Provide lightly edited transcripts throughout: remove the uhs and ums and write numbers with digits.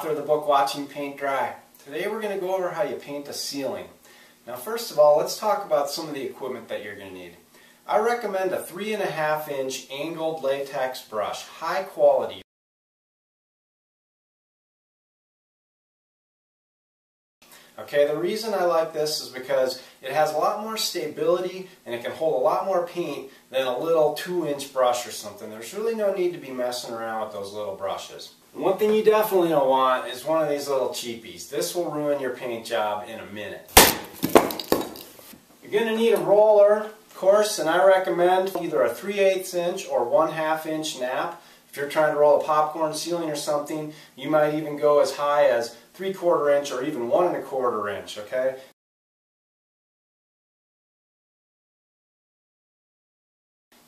author of the book Watching Paint Dry. Today we're going to go over how you paint a ceiling. Now first of all, let's talk about some of the equipment that you're going to need. I recommend a 3.5 inch angled latex brush, high quality. Okay, the reason I like this is because it has a lot more stability and it can hold a lot more paint than a little 2-inch brush or something. There's really no need to be messing around with those little brushes. And one thing you definitely don't want is one of these little cheapies. This will ruin your paint job in a minute. You're going to need a roller, of course, and I recommend either a 3/8 inch or 1/2 inch nap. If you're trying to roll a popcorn ceiling or something, you might even go as high as 3/4 inch or even 1 1/4 inch, okay?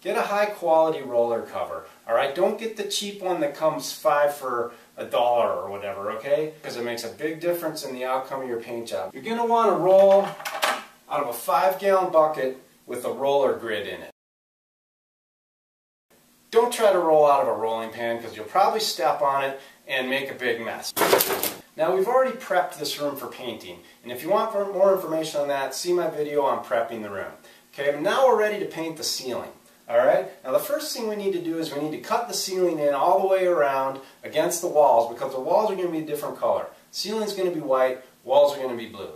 Get a high quality roller cover, alright? Don't get the cheap one that comes 5 for $1 or whatever, okay? Because it makes a big difference in the outcome of your paint job. You're going to want to roll out of a 5-gallon bucket with a roller grid in it. Don't try to roll out of a rolling pan because you'll probably step on it and make a big mess. Now we've already prepped this room for painting, and if you want more information on that, see my video on prepping the room. Okay, now we're ready to paint the ceiling. Alright, now the first thing we need to do is we need to cut the ceiling in all the way around against the walls because the walls are going to be a different color. Ceiling's going to be white, walls are going to be blue.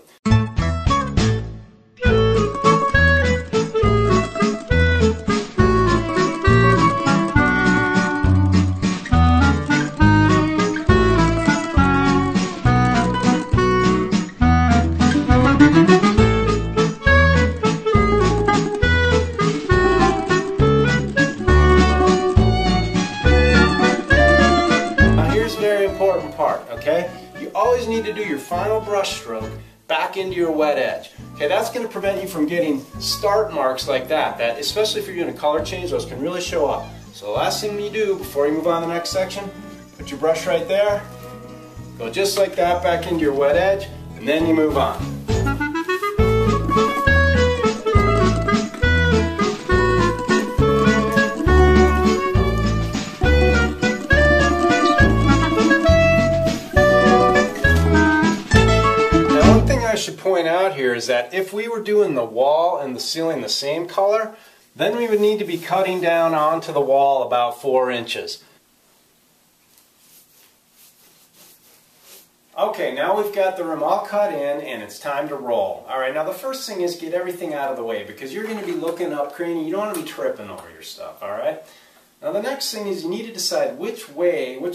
Important part, okay? You always need to do your final brush stroke back into your wet edge. Okay, that's going to prevent you from getting start marks like that, especially if you're doing a color change, those can really show up. So the last thing you do before you move on to the next section, put your brush right there, go just like that back into your wet edge, and then you move on. Should point out here is that if we were doing the wall and the ceiling the same color, then we would need to be cutting down onto the wall about 4 inches. Okay, now we've got the room all cut in and it's time to roll. Alright, now the first thing is get everything out of the way because you're going to be looking up, craning, you don't want to be tripping over your stuff, alright? Now the next thing is you need to decide which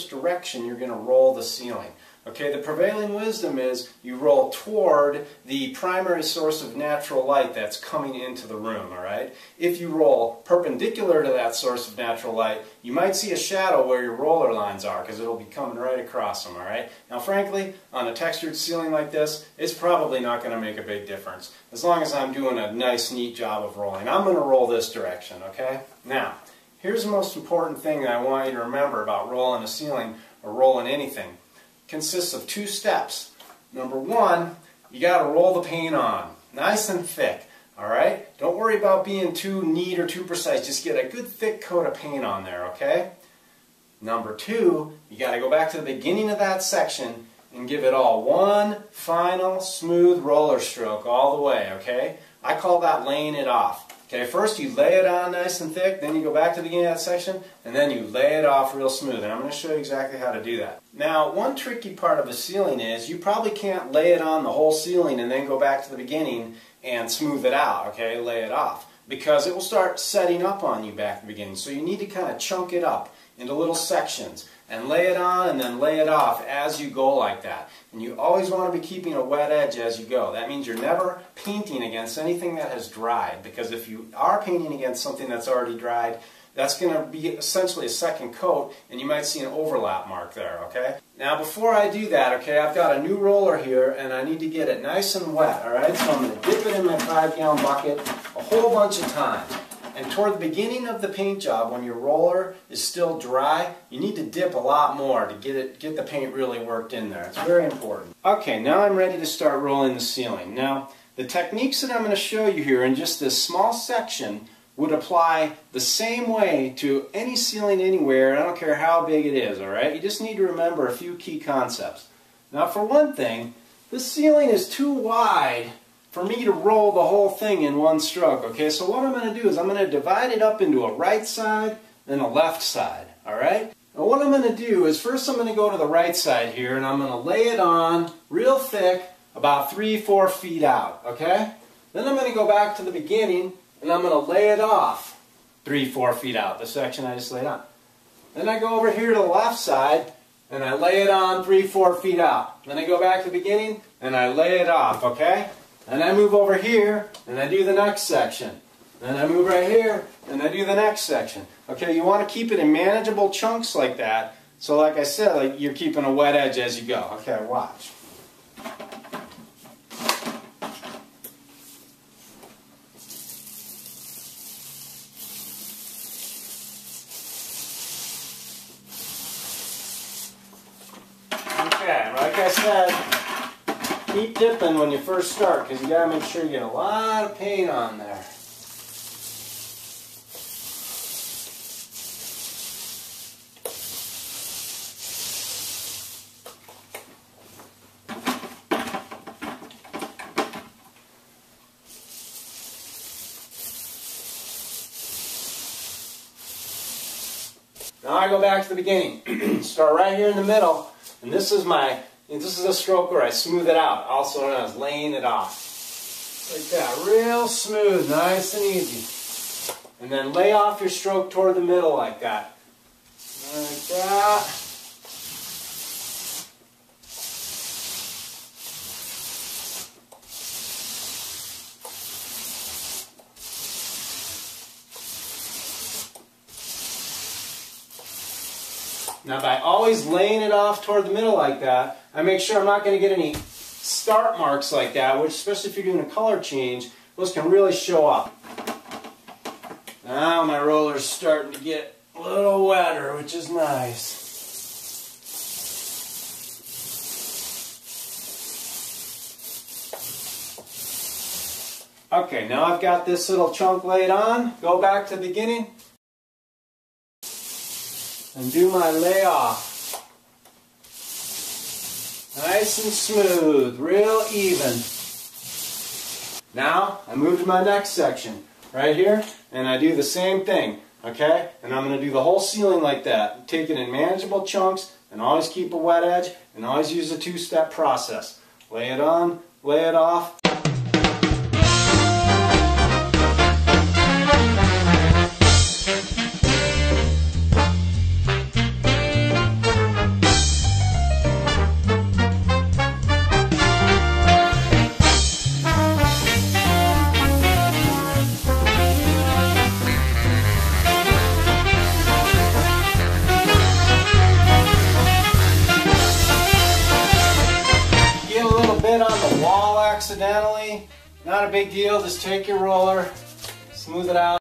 direction you're going to roll the ceiling. Okay, the prevailing wisdom is you roll toward the primary source of natural light that's coming into the room, alright? If you roll perpendicular to that source of natural light, you might see a shadow where your roller lines are because it'll be coming right across them, alright? Now frankly, on a textured ceiling like this, it's probably not going to make a big difference as long as I'm doing a nice, neat job of rolling. I'm going to roll this direction, okay? Now, here's the most important thing that I want you to remember about rolling a ceiling or rolling anything. Consists of 2 steps. Number 1, you got to roll the paint on, nice and thick. Alright? Don't worry about being too neat or too precise. Just get a good thick coat of paint on there, okay? Number 2, you got to go back to the beginning of that section and give it all one final smooth roller stroke all the way, okay? I call that laying it off. Okay, first you lay it on nice and thick, then you go back to the beginning of that section, and then you lay it off real smooth. And I'm going to show you exactly how to do that. Now, one tricky part of a ceiling is you probably can't lay it on the whole ceiling and then go back to the beginning and smooth it out, okay, lay it off. Because it will start setting up on you back at the beginning. So you need to kind of chunk it up into little sections and lay it on and then lay it off as you go like that. And you always want to be keeping a wet edge as you go. That means you're never painting against anything that has dried, because if you are painting against something that's already dried, that's going to be essentially a second coat and you might see an overlap mark there, okay? Now before I do that, okay, I've got a new roller here and I need to get it nice and wet, alright? So I'm going to dip it in my 5-gallon bucket a whole bunch of times. And toward the beginning of the paint job, when your roller is still dry, you need to dip a lot more to get the paint really worked in there. It's very important. Okay, now I'm ready to start rolling the ceiling. Now, the techniques that I'm going to show you here in just this small section would apply the same way to any ceiling anywhere. I don't care how big it is, alright? You just need to remember a few key concepts. Now for one thing, this ceiling is too wide for me to roll the whole thing in one stroke, okay? So what I'm going to do is I'm going to divide it up into a right side and a left side, alright? Now what I'm going to do is first I'm going to go to the right side here and I'm going to lay it on real thick about 3-4 feet out, okay? Then I'm going to go back to the beginning and I'm going to lay it off 3-4 feet out, the section I just laid on. Then I go over here to the left side and I lay it on 3-4 feet out. Then I go back to the beginning and I lay it off, okay? And I move over here and I do the next section. Then I move right here and I do the next section. Okay, you want to keep it in manageable chunks like that. So like I said, like you're keeping a wet edge as you go. Okay, watch. Okay, like I said, keep dipping when you first start because you got to make sure you get a lot of paint on there. Now I go back to the beginning. Start right here in the middle, and this is a stroke where I smooth it out, also known as laying it off. Like that, real smooth, nice and easy. And then lay off your stroke toward the middle like that. Like that. Now by always laying it off toward the middle like that, I make sure I'm not going to get any start marks like that, which especially if you're doing a color change, those can really show up. Now my roller's starting to get a little wetter, which is nice. Okay, now I've got this little chunk laid on. Go back to the beginning and do my layoff. Nice and smooth, real even. Now I move to my next section right here and I do the same thing, okay? And I'm going to do the whole ceiling like that. Take it in manageable chunks and always keep a wet edge and always use a two-step process. Lay it on, lay it off. On the wall accidentally, not a big deal, just take your roller, smooth it out.